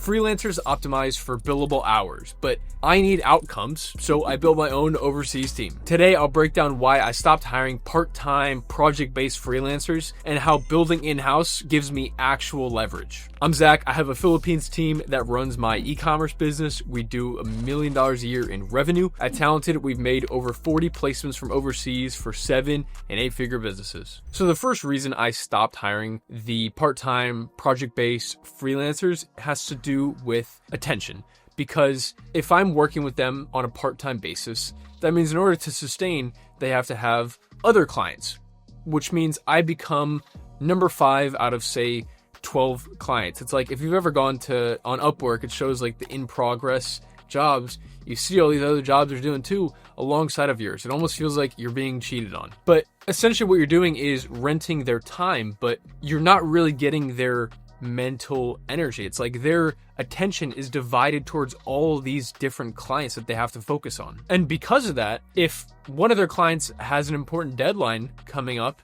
Freelancers optimize for billable hours, but I need outcomes, so I built my own overseas team. Today, I'll break down why I stopped hiring part-time, project-based freelancers and how building in-house gives me actual leverage. I'm Zach. I have a Philippines team that runs my e-commerce business. We do $1 million a year in revenue. At Talented, we've made over 40 placements from overseas for 7- and 8-figure businesses. So the first reason I stopped hiring the part-time, project-based freelancers has to do with attention. Because if I'm working with them on a part-time basis, that means in order to sustain, they have to have other clients, which means I become number 5 out of, say, 12 clients. It's like if you've ever gone on Upwork, it shows like the in progress jobs. You see all these other jobs they're doing too alongside of yours. It almost feels like you're being cheated on. But essentially what you're doing is renting their time, but you're not really getting their mental energy. It's like their attention is divided towards all these different clients that they have to focus on. And because of that, if one of their clients has an important deadline coming up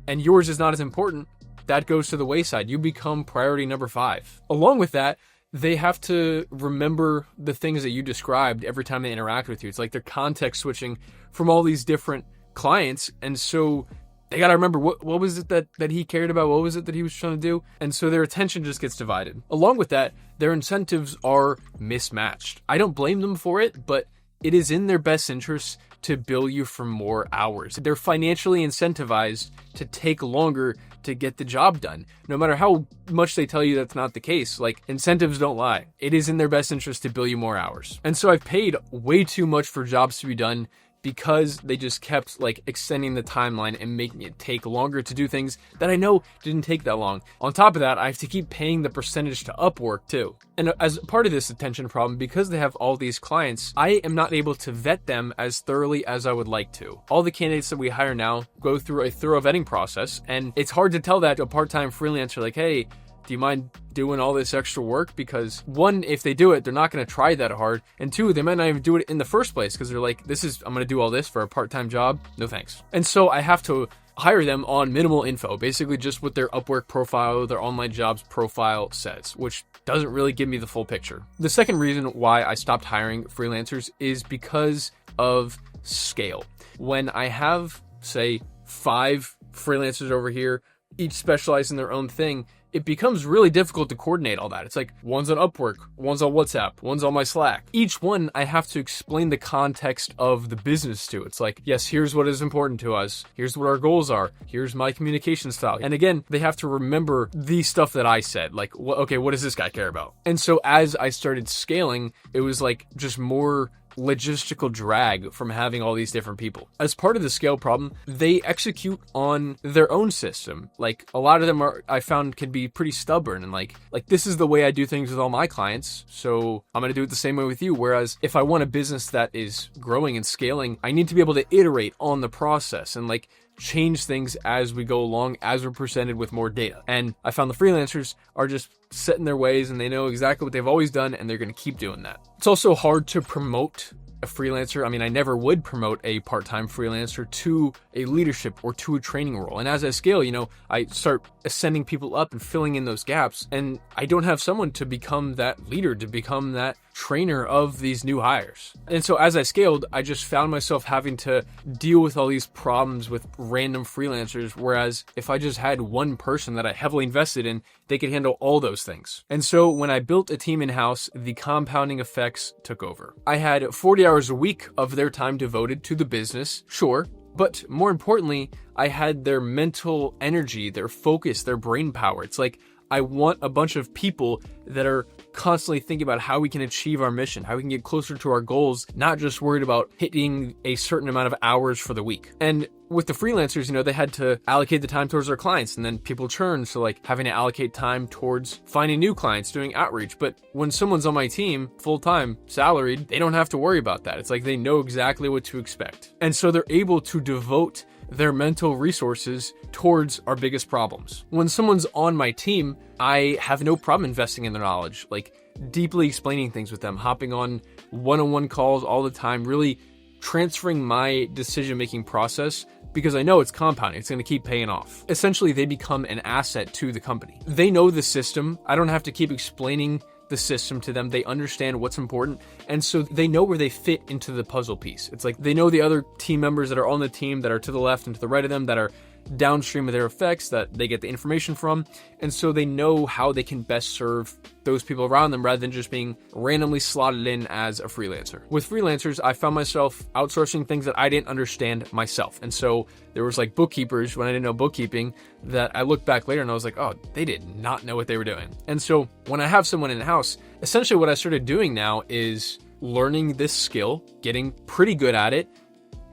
and yours is not as important, that goes to the wayside. You become priority number 5. Along with that, they have to remember the things that you described every time they interact with you. It's like they're context switching from all these different clients. And so they got to remember what was it that he cared about? What was it that he was trying to do? And so their attention just gets divided. Along with that, their incentives are mismatched. I don't blame them for it, but it is in their best interest to bill you for more hours. They're financially incentivized to take longer to get the job done. No matter how much they tell you that's not the case, like incentives don't lie. It is in their best interest to bill you more hours. And so I've paid way too much for jobs to be done because they just kept like extending the timeline and making it take longer to do things that I know didn't take that long. On top of that, I have to keep paying the percentage to Upwork too. And as part of this attention problem, because they have all these clients, I am not able to vet them as thoroughly as I would like to. All the candidates that we hire now go through a thorough vetting process, and it's hard to tell that to a part-time freelancer like, hey, do you mind doing all this extra work? Because 1, if they do it, they're not going to try that hard. And 2, they might not even do it in the first place because they're like, I'm going to do all this for a part-time job. No thanks. And so I have to hire them on minimal info, basically just what their Upwork profile, their online jobs profile says, which doesn't really give me the full picture. The second reason why I stopped hiring freelancers is because of scale. When I have, say, 5 freelancers over here, each specialized in their own thing, it becomes really difficult to coordinate all that. It's like one's on Upwork, one's on WhatsApp, one's on my Slack. Each one I have to explain the context of the business to. It's like, yes, here's what is important to us. Here's what our goals are. Here's my communication style. And again, they have to remember the stuff that I said. Like, okay, what does this guy care about? And so as I started scaling, it was like just more logistical drag from having all these different people. As part of the scale problem, they execute on their own system. Like a lot of them I found can be pretty stubborn and like this is the way I do things with all my clients, so I'm going to do it the same way with you. Whereas if I want a business that is growing and scaling, I need to be able to iterate on the process and like change things as we go along, as we're presented with more data. And I found the freelancers are just set in their ways and they know exactly what they've always done and they're going to keep doing that. It's also hard to promote a freelancer. I mean, I never would promote a part-time freelancer to a leadership or to a training role. And as I scale, I start ascending people up and filling in those gaps. And I don't have someone to become that leader, to become that trainer of these new hires. And so as I scaled, I just found myself having to deal with all these problems with random freelancers. Whereas if I just had one person that I heavily invested in, they could handle all those things. And so when I built a team in-house, the compounding effects took over. I had 40 hours a week of their time devoted to the business, sure, but more importantly, I had their mental energy, their focus, their brain power. It's like I want a bunch of people that are constantly thinking about how we can achieve our mission, how we can get closer to our goals, not just worried about hitting a certain amount of hours for the week. And with the freelancers, they had to allocate the time towards their clients, and then people churn. So like having to allocate time towards finding new clients, doing outreach. But when someone's on my team, full-time, salaried, they don't have to worry about that. It's like they know exactly what to expect. And so they're able to devote their mental resources towards our biggest problems. When someone's on my team, I have no problem investing in their knowledge, like deeply explaining things with them, hopping on one-on-one calls all the time, really transferring my decision-making process because I know it's compounding. It's going to keep paying off. Essentially, they become an asset to the company. They know the system. I don't have to keep explaining the system to them. They understand what's important. And so they know where they fit into the puzzle piece. It's like they know the other team members that are on the team that are to the left and to the right of them, that are downstream of their effects, that they get the information from. And so they know how they can best serve those people around them rather than just being randomly slotted in as a freelancer. With freelancers, I found myself outsourcing things that I didn't understand myself. And so there was like bookkeepers when I didn't know bookkeeping that I looked back later and I was like, oh, they did not know what they were doing. And so when I have someone in-house, essentially what I started doing now is learning this skill, getting pretty good at it,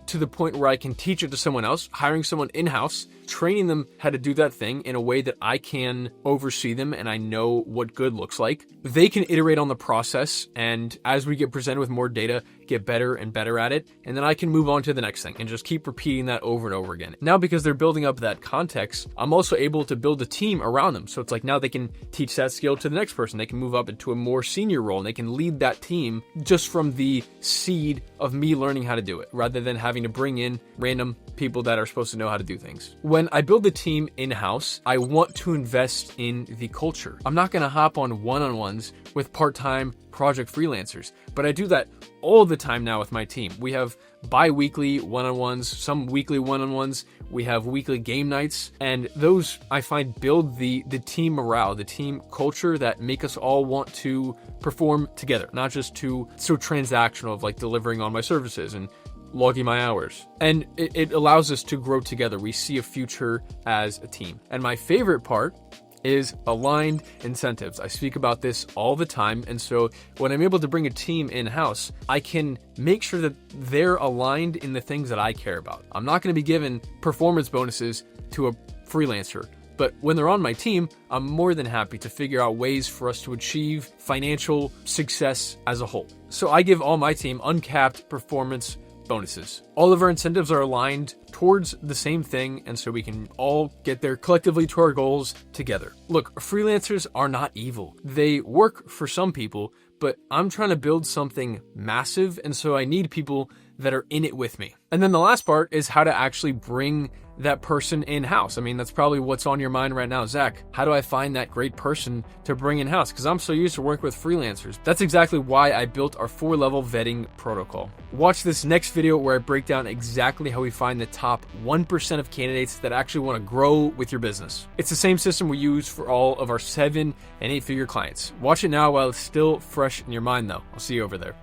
to the point where I can teach it to someone else, hiring someone in-house, training them how to do that thing in a way that I can oversee them and I know what good looks like. They can iterate on the process, and as we get presented with more data, get better and better at it, and then I can move on to the next thing and just keep repeating that over and over again. Now, because they're building up that context, I'm also able to build a team around them. So it's like now they can teach that skill to the next person. They can move up into a more senior role and they can lead that team just from the seed of me learning how to do it, rather than having to bring in random people that are supposed to know how to do things. When I build the team in-house, I want to invest in the culture. I'm not going to hop on one-on-ones with part-time project freelancers, but I do that all the time now with my team. We have bi-weekly one-on-ones, some weekly one-on-ones. We have weekly game nights, and those I find build the team morale, the team culture that make us all want to perform together, not just so transactional of like delivering on my services and logging my hours. And it allows us to grow together. We see a future as a team. And my favorite part is aligned incentives. I speak about this all the time. And so when I'm able to bring a team in-house, I can make sure that they're aligned in the things that I care about. I'm not going to be giving performance bonuses to a freelancer, but when they're on my team, I'm more than happy to figure out ways for us to achieve financial success as a whole. So I give all my team uncapped performance bonuses. All of our incentives are aligned towards the same thing, and so we can all get there collectively to our goals together. Look, freelancers are not evil. They work for some people, but I'm trying to build something massive, and so I need people that are in it with me. And then the last part is how to actually bring that person in-house. I mean, that's probably what's on your mind right now. Zach, how do I find that great person to bring in-house? Because I'm so used to working with freelancers. That's exactly why I built our 4-level vetting protocol. Watch this next video where I break down exactly how we find the top 1% of candidates that actually want to grow with your business. It's the same system we use for all of our 7- and 8-figure clients. Watch it now while it's still fresh in your mind though. I'll see you over there.